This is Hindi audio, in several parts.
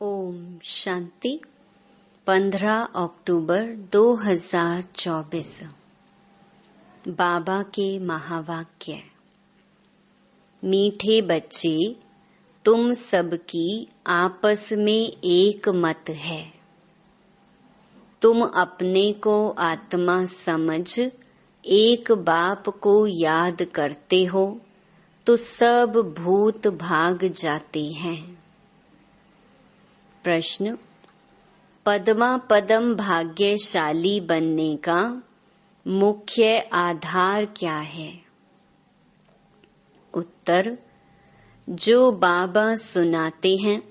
ओम शांति। 15 अक्टूबर 2024। बाबा के महावाक्य। मीठे बच्चे, तुम सबकी आपस में एक मत है। तुम अपने को आत्मा समझ एक बाप को याद करते हो तो सब भूत भाग जाते हैं। प्रश्न: पद्मा पदम भाग्यशाली बनने का मुख्य आधार क्या है? उत्तर: जो बाबा सुनाते हैं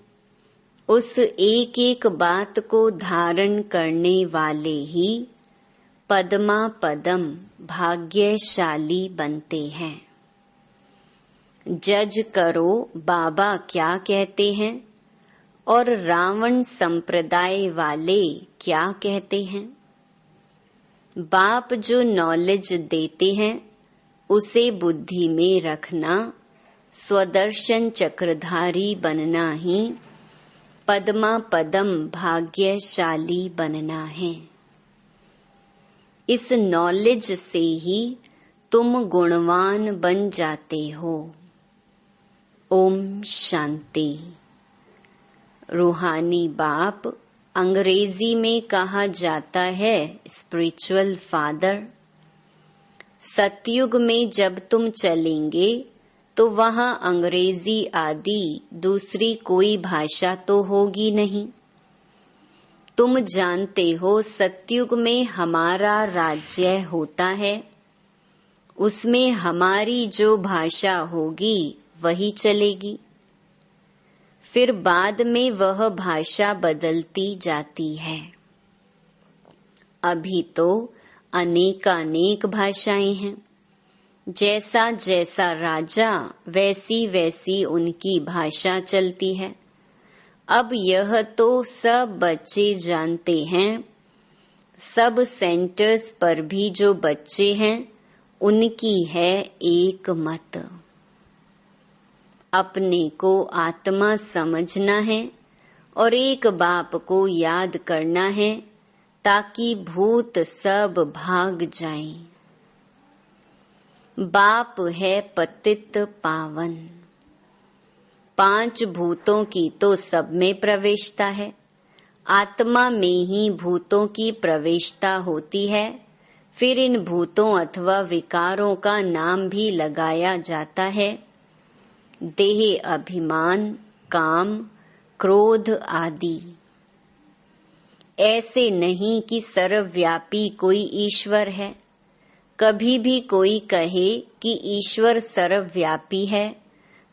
उस एक एक बात को धारण करने वाले ही पद्मा पदम भाग्यशाली बनते हैं। जज करो बाबा क्या कहते हैं और रावण संप्रदाय वाले क्या कहते हैं। बाप जो नॉलेज देते हैं उसे बुद्धि में रखना, स्वदर्शन चक्रधारी बनना ही पद्मा पदम भाग्यशाली बनना है। इस नॉलेज से ही तुम गुणवान बन जाते हो। ओम शांति। रूहानी बाप अंग्रेजी में कहा जाता है स्पिरिचुअल फादर। सतयुग में जब तुम चलेंगे तो वहाँ अंग्रेजी आदि दूसरी कोई भाषा तो होगी नहीं। तुम जानते हो सतयुग में हमारा राज्य होता है, उसमें हमारी जो भाषा होगी वही चलेगी। फिर बाद में वह भाषा बदलती जाती है। अभी तो अनेकानेक भाषाएं हैं। जैसा जैसा राजा वैसी वैसी उनकी भाषा चलती है। अब यह तो सब बच्चे जानते हैं। सब सेंटर्स पर भी जो बच्चे हैं उनकी है एक मत। अपने को आत्मा समझना है और एक बाप को याद करना है ताकि भूत सब भाग जाएं। बाप है पतित पावन। 5 भूतों की तो सब में प्रवेशता है। आत्मा में ही भूतों की प्रवेशता होती है। फिर इन भूतों अथवा विकारों का नाम भी लगाया जाता है। देह, अभिमान, काम, क्रोध आदि। ऐसे नहीं कि सर्वव्यापी कोई ईश्वर है। कभी भी कोई कहे कि ईश्वर सर्वव्यापी है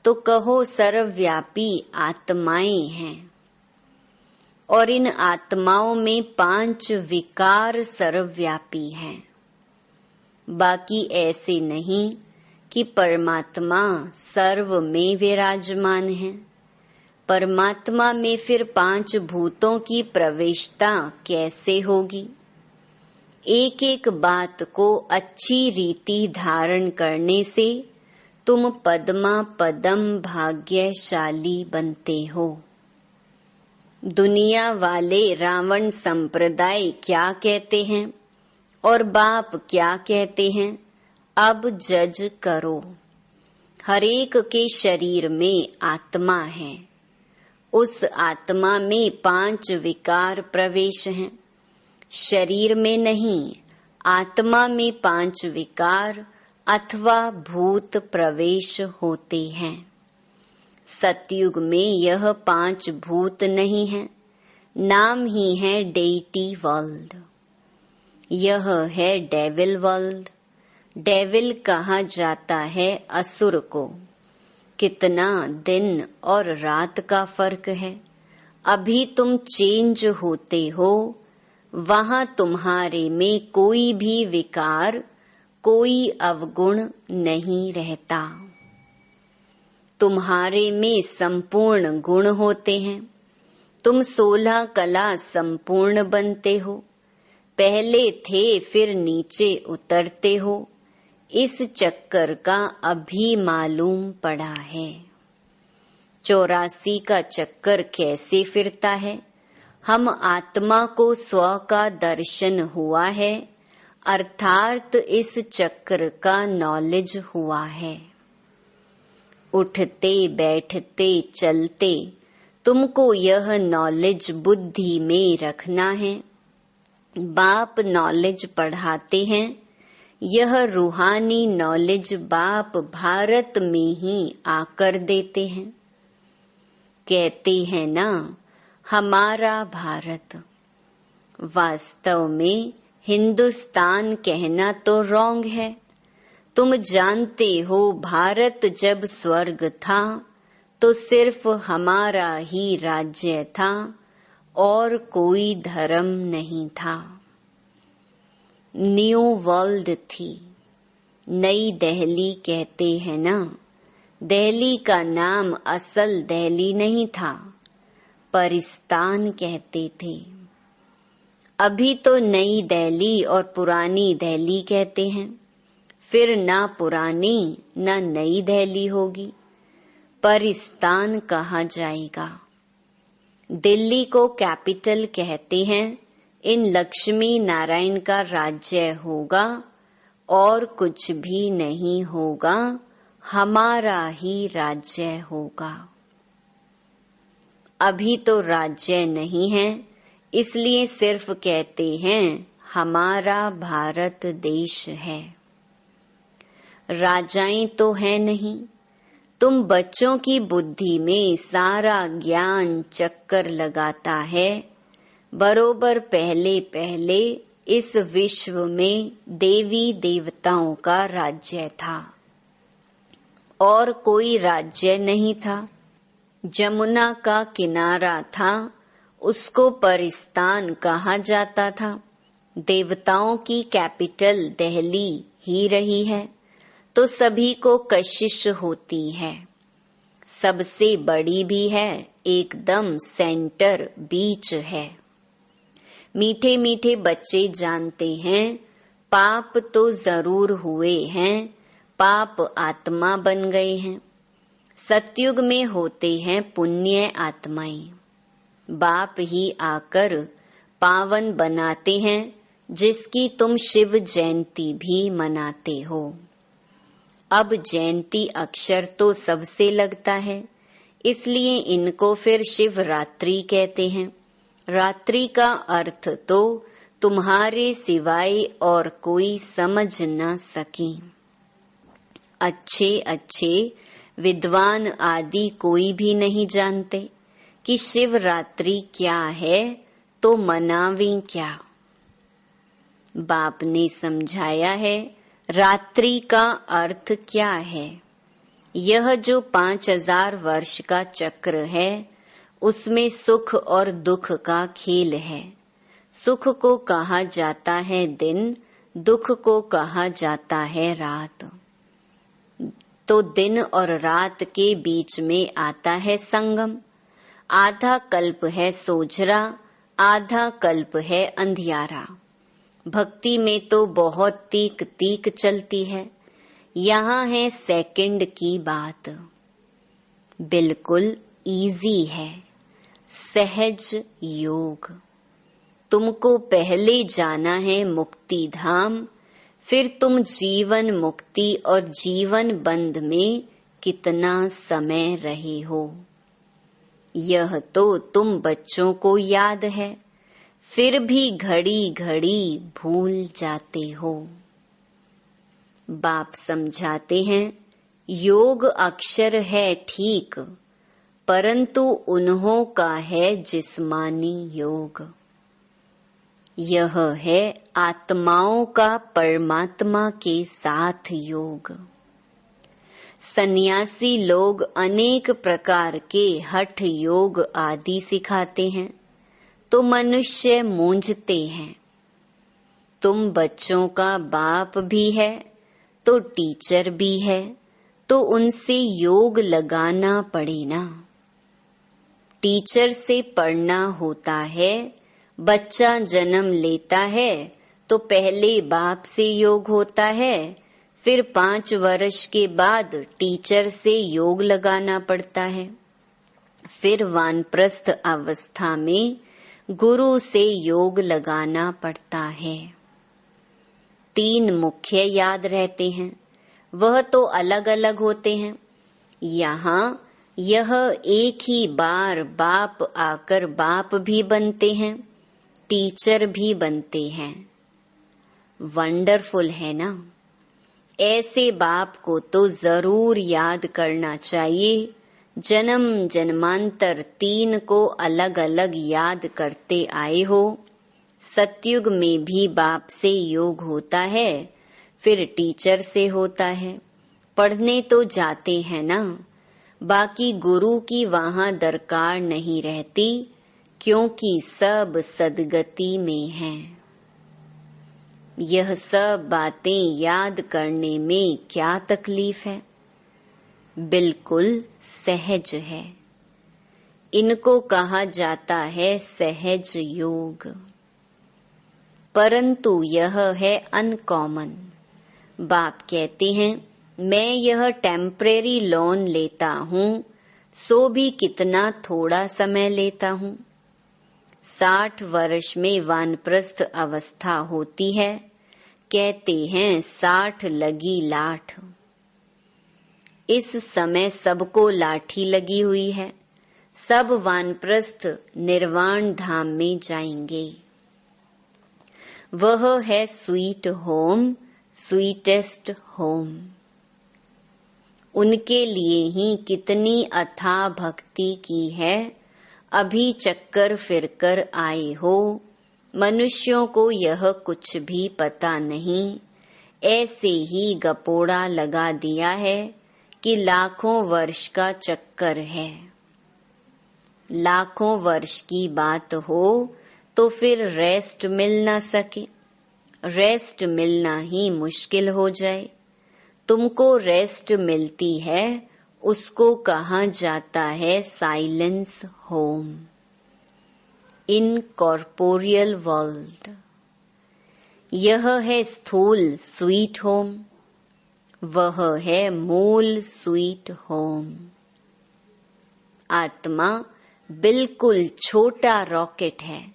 तो कहो सर्वव्यापी आत्माएं हैं। और इन आत्माओं में 5 विकार सर्वव्यापी हैं। बाकी ऐसे नहीं कि परमात्मा सर्व में विराजमान है। परमात्मा में फिर 5 भूतों की प्रवेशता कैसे होगी? एक एक बात को अच्छी रीति धारण करने से तुम पद्मा पदम भाग्यशाली बनते हो। दुनिया वाले रावण संप्रदाय क्या कहते हैं और बाप क्या कहते हैं, अब जज करो। हरेक के शरीर में आत्मा है। उस आत्मा में 5 विकार प्रवेश हैं। शरीर में नहीं, आत्मा में 5 विकार अथवा भूत प्रवेश होते हैं। सतयुग में यह 5 भूत नहीं है। नाम ही है डेइटी वर्ल्ड। यह है डेविल वर्ल्ड। डेविल कहा जाता है असुर को। कितना दिन और रात का फर्क है। अभी तुम चेंज होते हो। वहाँ तुम्हारे में कोई भी विकार, कोई अवगुण नहीं रहता। तुम्हारे में संपूर्ण गुण होते हैं। तुम 16 कला संपूर्ण बनते हो। पहले थे फिर नीचे उतरते हो। इस चक्कर का अभी मालूम पड़ा है। 84 का चक्कर कैसे फिरता है। हम आत्मा को स्व का दर्शन हुआ है, अर्थात इस चक्र का नॉलेज हुआ है। उठते बैठते चलते तुमको यह नॉलेज बुद्धि में रखना है। बाप नॉलेज पढ़ाते हैं। यह रूहानी नॉलेज बाप भारत में ही आकर देते हैं। कहते हैं ना, हमारा भारत। वास्तव में हिंदुस्तान कहना तो रॉन्ग है। तुम जानते हो भारत जब स्वर्ग था तो सिर्फ हमारा ही राज्य था और कोई धर्म नहीं था। न्यू वर्ल्ड थी। नई दिल्ली कहते हैं ना, दिल्ली का नाम असल दिल्ली नहीं था, परिस्तान कहते थे। अभी तो नई दिल्ली और पुरानी दिल्ली कहते हैं। फिर ना पुरानी ना नई दिल्ली होगी, परिस्तान कहा जाएगा। दिल्ली को कैपिटल कहते हैं। इन लक्ष्मी नारायण का राज्य होगा और कुछ भी नहीं होगा, हमारा ही राज्य होगा। अभी तो राज्य नहीं है, इसलिए सिर्फ कहते हैं हमारा भारत देश है। राजाएं तो है नहीं। तुम बच्चों की बुद्धि में सारा ज्ञान चक्कर लगाता है। बरोबर पहले पहले इस विश्व में देवी देवताओं का राज्य था और कोई राज्य नहीं था। जमुना का किनारा था, उसको परिस्तान कहा जाता था। देवताओं की कैपिटल दिल्ली ही रही है तो सभी को कशिश होती है। सबसे बड़ी भी है, एकदम सेंटर बीच है। मीठे मीठे बच्चे जानते हैं पाप तो जरूर हुए हैं, पाप आत्मा बन गए हैं। सतयुग में होते हैं पुण्य आत्माएं। बाप ही आकर पावन बनाते हैं, जिसकी तुम शिव जयंती भी मनाते हो। अब जयंती अक्षर तो सबसे लगता है, इसलिए इनको फिर शिवरात्रि कहते हैं। रात्रि का अर्थ तो तुम्हारे सिवाय और कोई समझ न सके। अच्छे अच्छे विद्वान आदि कोई भी नहीं जानते कि शिवरात्रि क्या है, तो मनावें क्या। बाप ने समझाया है रात्रि का अर्थ क्या है। यह जो 5000 वर्ष का चक्र है, उसमें सुख और दुख का खेल है। सुख को कहा जाता है दिन, दुख को कहा जाता है रात। तो दिन और रात के बीच में आता है संगम। आधा कल्प है सोझरा, आधा कल्प है अंधियारा। भक्ति में तो बहुत तीक तीक चलती है। यहाँ है सेकंड की बात। बिल्कुल इजी है, सहज योग। तुमको पहले जाना है मुक्ति धाम, फिर तुम जीवन मुक्ति और जीवन बंध में कितना समय रहे हो, यह तो तुम बच्चों को याद है, फिर भी घड़ी घड़ी भूल जाते हो। बाप समझाते हैं योग अक्षर है ठीक, परंतु उन्हों का है जिस्मानी योग। यह है आत्माओं का परमात्मा के साथ योग। सन्यासी लोग अनेक प्रकार के हठ योग आदि सिखाते हैं तो मनुष्य मूंझते हैं। तुम बच्चों का बाप भी है तो टीचर भी है, तो उनसे योग लगाना पड़े ना। टीचर से पढ़ना होता है। बच्चा जन्म लेता है तो पहले बाप से योग होता है, फिर 5 वर्ष के बाद टीचर से योग लगाना पड़ता है। फिर वानप्रस्थ अवस्था में गुरु से योग लगाना पड़ता है। 3 मुख्य याद रहते हैं, वह तो अलग अलग होते हैं। यहाँ यह एक ही बार बाप आकर बाप भी बनते हैं, टीचर भी बनते हैं। वंडरफुल है ना। ऐसे बाप को तो जरूर याद करना चाहिए। जन्म जन्मांतर 3 को अलग अलग याद करते आए हो। सतयुग में भी बाप से योग होता है, फिर टीचर से होता है। पढ़ने तो जाते हैं ना, बाकी गुरु की वहाँ दरकार नहीं रहती, क्योंकि सब सदगति में हैं। यह सब बातें याद करने में क्या तकलीफ है? बिल्कुल सहज है। इनको कहा जाता है सहज योग। परंतु यह है अनकॉमन। बाप कहते हैं, मैं यह टेम्परेरी लोन लेता हूँ, सो भी कितना थोड़ा समय लेता हूँ। 60 वर्ष में वानप्रस्थ अवस्था होती है। कहते हैं 60 लगी लाठ। इस समय सबको लाठी लगी हुई है। सब वानप्रस्थ निर्वाण धाम में जाएंगे। वह है स्वीट होम, स्वीटेस्ट होम। उनके लिए ही कितनी अथाह भक्ति की है। अभी चक्कर फिरकर आए हो। मनुष्यों को यह कुछ भी पता नहीं, ऐसे ही गपोड़ा लगा दिया है कि लाखों वर्ष का चक्कर है। लाखों वर्ष की बात हो तो फिर रेस्ट मिल ना सके। रेस्ट मिलना ही मुश्किल हो जाए। तुमको रेस्ट मिलती है, उसको कहा जाता है silence home in corporeal world. यह है स्थूल स्वीट होम, वह है मूल स्वीट होम। आत्मा बिल्कुल छोटा रॉकेट है।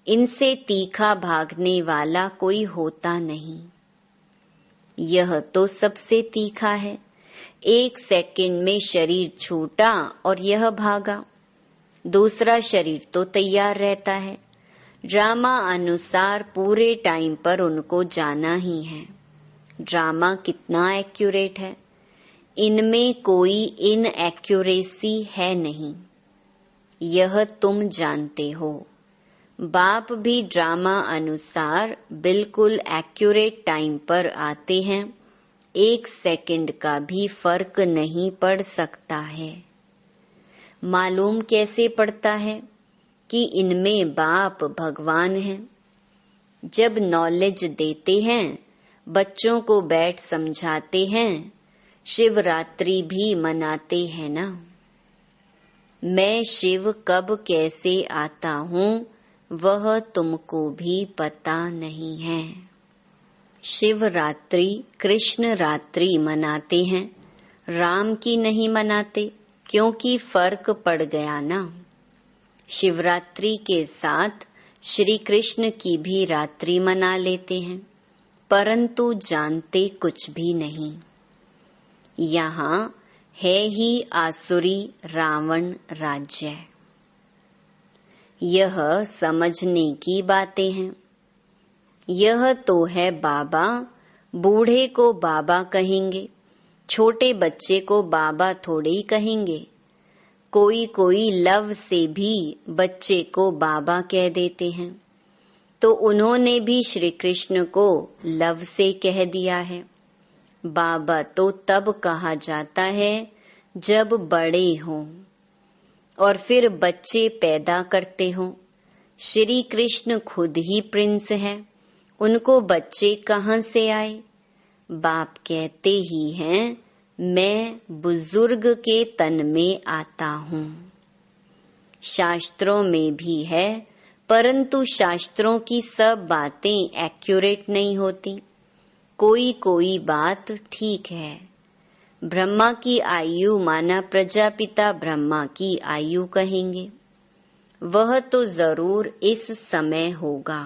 इनसे तीखा भागने वाला कोई होता नहीं। यह तो सबसे तीखा है। 1 सेकंड में शरीर छूटा और यह भागा। दूसरा शरीर तो तैयार रहता है। ड्रामा अनुसार पूरे टाइम पर उनको जाना ही है। ड्रामा कितना एक्यूरेट है, इनमें कोई इनएक्यूरेसी है नहीं। यह तुम जानते हो। बाप भी ड्रामा अनुसार बिल्कुल एक्यूरेट टाइम पर आते हैं। 1 सेकंड का भी फर्क नहीं पड़ सकता है। मालूम कैसे पड़ता है कि इनमें बाप भगवान हैं? जब नॉलेज देते हैं, बच्चों को बैठ समझाते हैं, शिवरात्रि भी मनाते हैं ना। मैं शिव कब कैसे आता हूँ वह तुमको भी पता नहीं है। शिवरात्रि कृष्ण रात्रि मनाते हैं, राम की नहीं मनाते, क्योंकि फर्क पड़ गया ना। शिवरात्रि के साथ श्री कृष्ण की भी रात्रि मना लेते हैं, परंतु जानते कुछ भी नहीं। यहाँ है ही आसुरी रावण राज्य। यह समझने की बातें हैं। यह तो है बाबा। बूढ़े को बाबा कहेंगे, छोटे बच्चे को बाबा थोड़े ही कहेंगे। कोई कोई लव से भी बच्चे को बाबा कह देते हैं, तो उन्होंने भी श्री कृष्ण को लव से कह दिया है। बाबा तो तब कहा जाता है जब बड़े हों और फिर बच्चे पैदा करते हों। श्री कृष्ण खुद ही प्रिंस है, उनको बच्चे कहाँ से आए? बाप कहते ही हैं, मैं बुजुर्ग के तन में आता हूँ। शास्त्रों में भी है, परंतु शास्त्रों की सब बातें एक्यूरेट नहीं होती। कोई कोई बात ठीक है, ब्रह्मा की आयु माना प्रजापिता ब्रह्मा की आयु कहेंगे। वह तो जरूर इस समय होगा।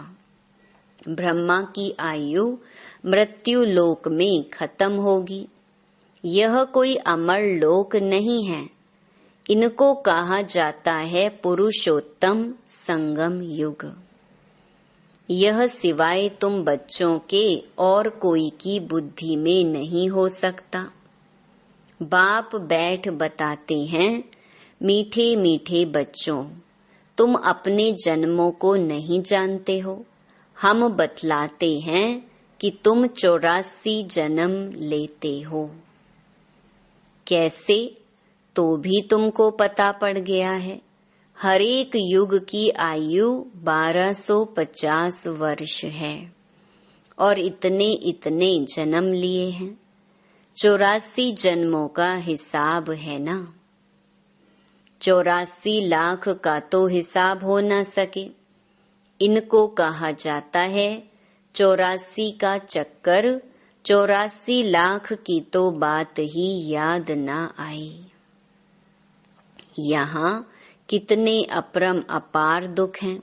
ब्रह्मा की आयु मृत्यु लोक में खत्म होगी। यह कोई अमर लोक नहीं है। इनको कहा जाता है पुरुषोत्तम संगम युग। यह सिवाय तुम बच्चों के और कोई की बुद्धि में नहीं हो सकता। बाप बैठ बताते हैं, मीठे मीठे बच्चों, तुम अपने जन्मों को नहीं जानते हो। हम बतलाते हैं कि तुम 84 जन्म लेते हो। कैसे? तो भी तुमको पता पड़ गया है। हर एक युग की आयु 1250 वर्ष है और इतने इतने जन्म लिए हैं। 84 जन्मों का हिसाब है ना। 84 लाख का तो हिसाब हो न सके। इनको कहा जाता है 84 का चक्कर। 84 लाख की तो बात ही याद ना आई। यहाँ कितने अपरम अपार दुख हैं।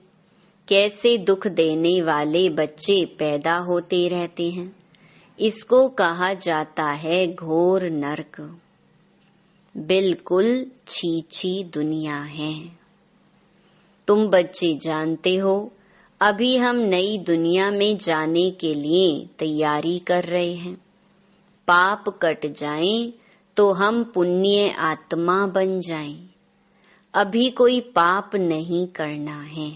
कैसे दुख देने वाले बच्चे पैदा होते रहते हैं। इसको कहा जाता है घोर नरक। बिल्कुल छीछी दुनिया है। तुम बच्चे जानते हो, अभी हम नई दुनिया में जाने के लिए तैयारी कर रहे हैं। पाप कट जाएं तो हम पुण्य आत्मा बन जाएं। अभी कोई पाप नहीं करना है।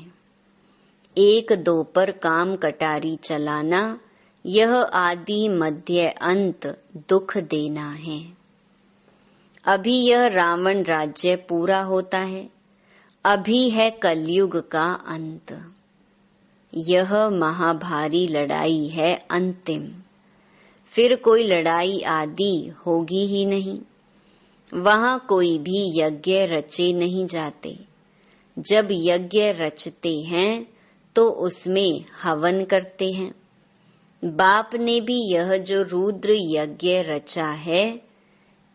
1-2 पर काम कटारी चलाना, यह आदि मध्य अंत दुख देना है। अभी यह रावण राज्य पूरा होता है। अभी है कलयुग का अंत। यह महाभारी लड़ाई है अंतिम। फिर कोई लड़ाई आदि होगी ही नहीं। वहाँ कोई भी यज्ञ रचे नहीं जाते। जब यज्ञ रचते हैं तो उसमें हवन करते हैं। बाप ने भी यह जो रुद्र यज्ञ रचा है,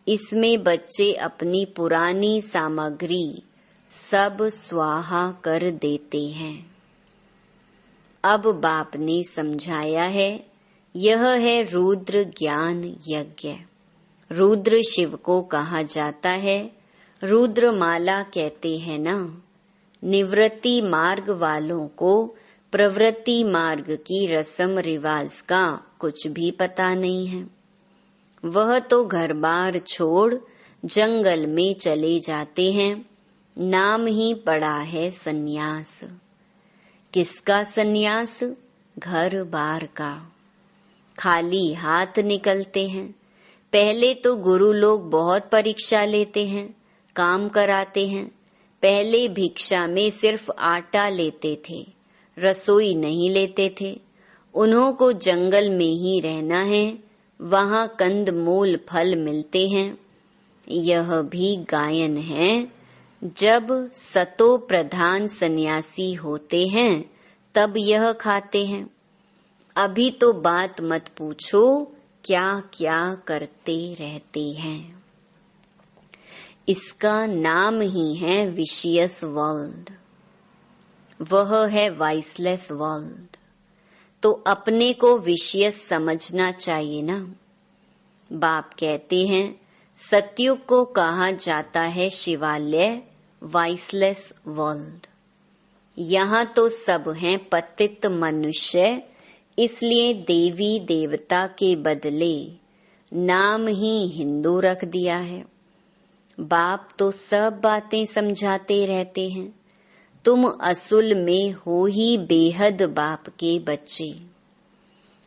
इसमें बच्चे अपनी पुरानी सामग्री सब स्वाहा कर देते हैं। अब बाप ने समझाया है, यह है रुद्र ज्ञान यज्ञ। रुद्र शिव को कहा जाता है। रुद्र माला कहते हैं ना। निवृत्ति मार्ग वालों को प्रवृत्ति मार्ग की रस्म रिवाज का कुछ भी पता नहीं है। वह तो घर बार छोड़ जंगल में चले जाते हैं। नाम ही पड़ा है सन्यास। किसका सन्यास? घर बार का। खाली हाथ निकलते हैं। पहले तो गुरु लोग बहुत परीक्षा लेते हैं, काम कराते हैं। पहले भिक्षा में सिर्फ आटा लेते थे, रसोई नहीं लेते थे। उन्हों को जंगल में ही रहना है। वहाँ कंद मूल फल मिलते हैं। यह भी गायन है। जब सतो प्रधान सन्यासी होते हैं तब यह खाते हैं। अभी तो बात मत पूछो, क्या क्या करते रहते हैं। इसका नाम ही है विशियस वर्ल्ड। वह है वाइसलेस वर्ल्ड। तो अपने को विशियस समझना चाहिए ना। बाप कहते हैं, सतयुग को कहा जाता है शिवालय, वाइसलेस वर्ल्ड। यहाँ तो सब हैं पतित मनुष्य, इसलिए देवी देवता के बदले नाम ही हिंदू रख दिया है। बाप तो सब बातें समझाते रहते हैं। तुम असल में हो ही बेहद बाप के बच्चे।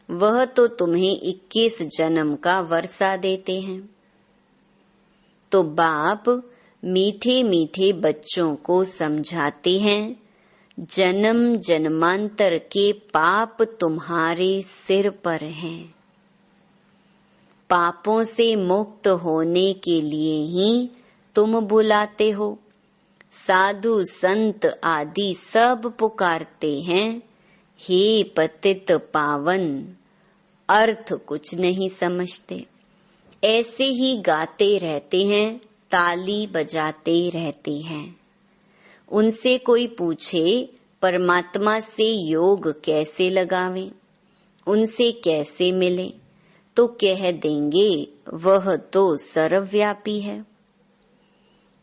वह तो तुम्हें 21 जन्म का वर्षा देते हैं। तो बाप मीठे मीठे बच्चों को समझाते हैं, जन्म जन्मांतर के पाप तुम्हारे सिर पर हैं। पापों से मुक्त होने के लिए ही तुम बुलाते हो। साधु संत आदि सब पुकारते हैं, हे पतित पावन। अर्थ कुछ नहीं समझते। ऐसे ही गाते रहते हैं, ताली बजाते रहते हैं। उनसे कोई पूछे परमात्मा से योग कैसे लगावें, उनसे कैसे मिले, तो कह देंगे वह तो सर्वव्यापी है।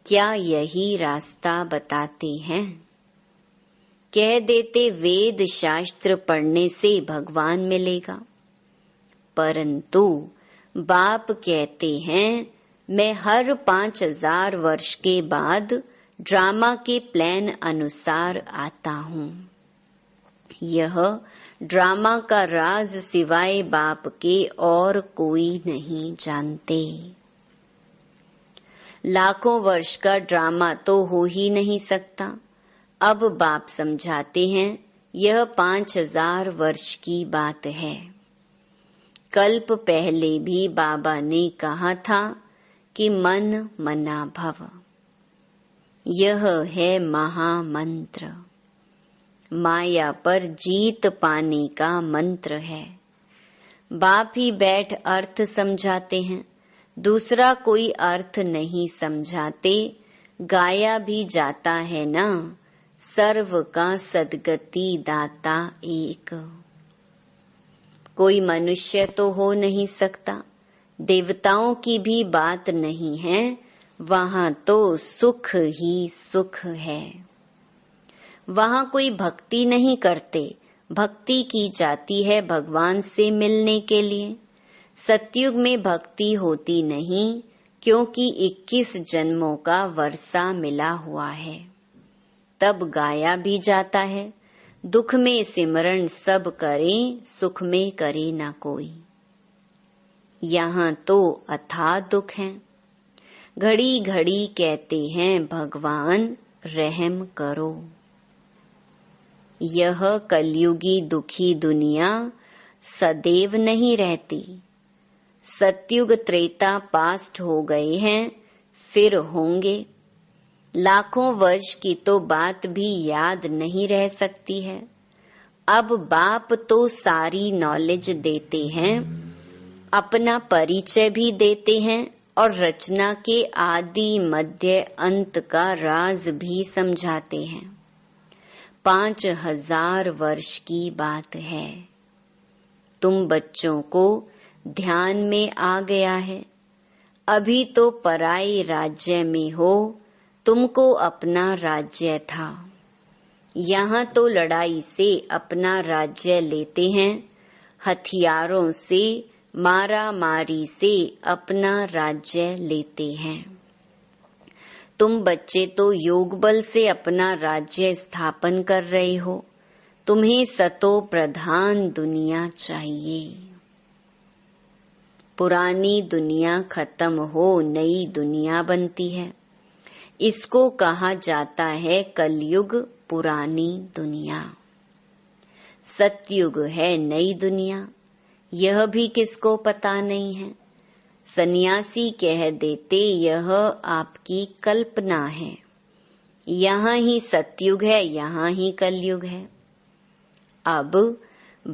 क्या यही रास्ता बताते हैं? कह देते वेद शास्त्र पढ़ने से भगवान मिलेगा, परंतु बाप कहते हैं मैं हर 5000 वर्ष के बाद ड्रामा के प्लान अनुसार आता हूँ। यह ड्रामा का राज सिवाय बाप के और कोई नहीं जानते। लाखों वर्ष का ड्रामा तो हो ही नहीं सकता। अब बाप समझाते हैं यह 5000 वर्ष की बात है। कल्प पहले भी बाबा ने कहा था कि मन मना भव, यह है महामंत्र। माया पर जीत पाने का मंत्र है। बाप ही बैठ अर्थ समझाते हैं, दूसरा कोई अर्थ नहीं समझाते। गाया भी जाता है ना, सर्व का सद्गति दाता एक। कोई मनुष्य तो हो नहीं सकता, देवताओं की भी बात नहीं है, वहां तो सुख ही सुख है। वहां कोई भक्ति नहीं करते, भक्ति की जाती है भगवान से मिलने के लिए। सतयुग में भक्ति होती नहीं, क्योंकि 21 जन्मों का वर्षा मिला हुआ है। तब गाया भी जाता है, दुख में सिमरण सब करें, सुख में करे ना कोई। यहाँ तो अथाह दुख है। घड़ी घड़ी कहते हैं भगवान रहम करो। यह कलयुगी दुखी दुनिया सदैव नहीं रहती। सतयुग त्रेता पास्ट हो गए हैं, फिर होंगे। लाखों वर्ष की तो बात भी याद नहीं रह सकती है। अब बाप तो सारी नॉलेज देते हैं, अपना परिचय भी देते हैं और रचना के आदि मध्य अंत का राज भी समझाते हैं। 5000 वर्ष की बात है। तुम बच्चों को ध्यान में आ गया है। अभी तो पराई राज्य में हो, तुमको अपना राज्य था। यहाँ तो लड़ाई से अपना राज्य लेते हैं, हथियारों से मारा मारी से अपना राज्य लेते हैं। तुम बच्चे तो योग बल से अपना राज्य स्थापन कर रहे हो। तुम्हें सतो प्रधान दुनिया चाहिए। पुरानी दुनिया खत्म हो, नई दुनिया बनती है। इसको कहा जाता है कलयुग पुरानी दुनिया। सतयुग है नई दुनिया, यह भी किसको पता नहीं है। सन्यासी कह देते यह आपकी कल्पना है। यहाँ ही सतयुग है, यहाँ ही कलयुग है। अब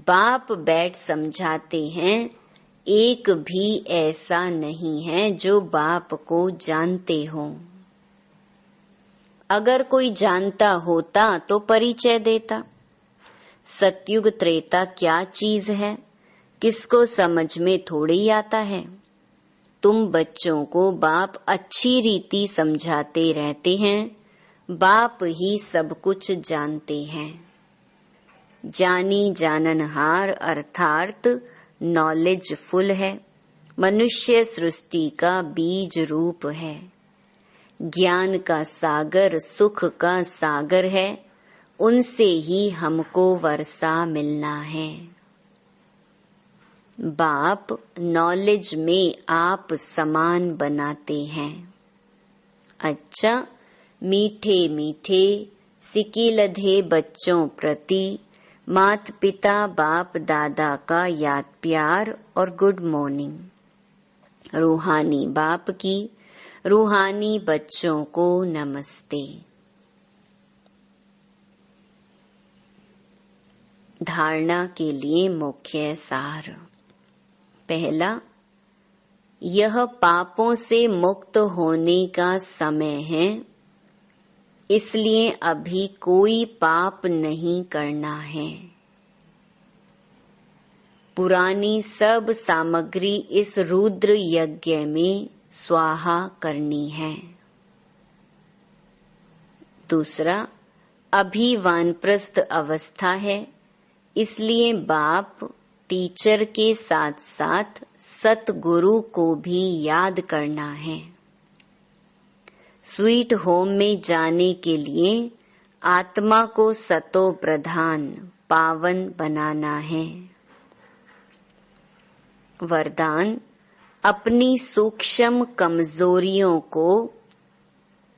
बाप बैठ समझाते हैं एक भी ऐसा नहीं है जो बाप को जानते हो। अगर कोई जानता होता तो परिचय देता। सतयुग त्रेता क्या चीज है, किसको समझ में थोड़ी आता है। तुम बच्चों को बाप अच्छी रीति समझाते रहते हैं। बाप ही सब कुछ जानते हैं। जानी जाननहार अर्थात नॉलेजफुल है। मनुष्य सृष्टि का बीज रूप है। ज्ञान का सागर सुख का सागर है। उनसे ही हमको वर्षा मिलना है। बाप नॉलेज में आप समान बनाते हैं। अच्छा, मीठे मीठे सिकिलधे बच्चों प्रति मात पिता बाप दादा का याद प्यार और गुड मॉर्निंग। रूहानी बाप की रूहानी बच्चों को नमस्ते। धारणा के लिए मुख्य सार। पहला, यह पापों से मुक्त होने का समय है, इसलिए अभी कोई पाप नहीं करना है। पुरानी सब सामग्री इस रुद्र यज्ञ में स्वाहा करनी है। दूसरा, अभी वानप्रस्थ अवस्था है, इसलिए बाप टीचर के साथ साथ सतगुरु को भी याद करना है। स्वीट होम में जाने के लिए आत्मा को सतो प्रधान पावन बनाना है। वरदान, अपनी सूक्ष्म कमजोरियों को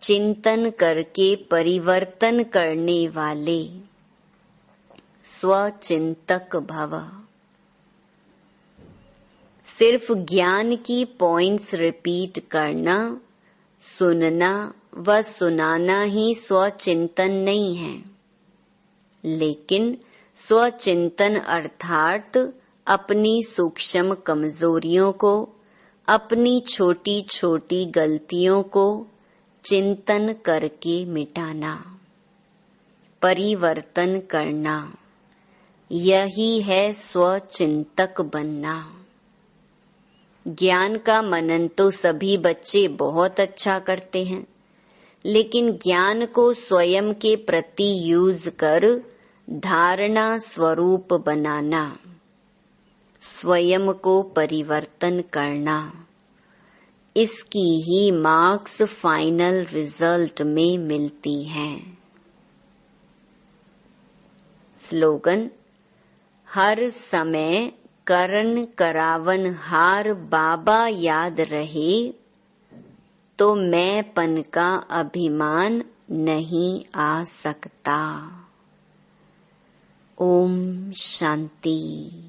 चिंतन करके परिवर्तन करने वाले स्वचिंतक भव। सिर्फ ज्ञान की पॉइंट्स रिपीट करना, सुनना व सुनाना ही स्वचिंतन नहीं है, लेकिन स्वचिंतन अर्थात अपनी सूक्ष्म कमजोरियों को, अपनी छोटी छोटी गलतियों को चिंतन करके मिटाना, परिवर्तन करना, यही है स्वचिंतक बनना। ज्ञान का मनन तो सभी बच्चे बहुत अच्छा करते हैं, लेकिन ज्ञान को स्वयं के प्रति यूज कर धारणा स्वरूप बनाना, स्वयं को परिवर्तन करना, इसकी ही मार्क्स फाइनल रिजल्ट में मिलती हैं। स्लोगन, हर समय करन करावन हार बाबा याद रहे, तो मैंपन का अभिमान नहीं आ सकता। ओम शांति।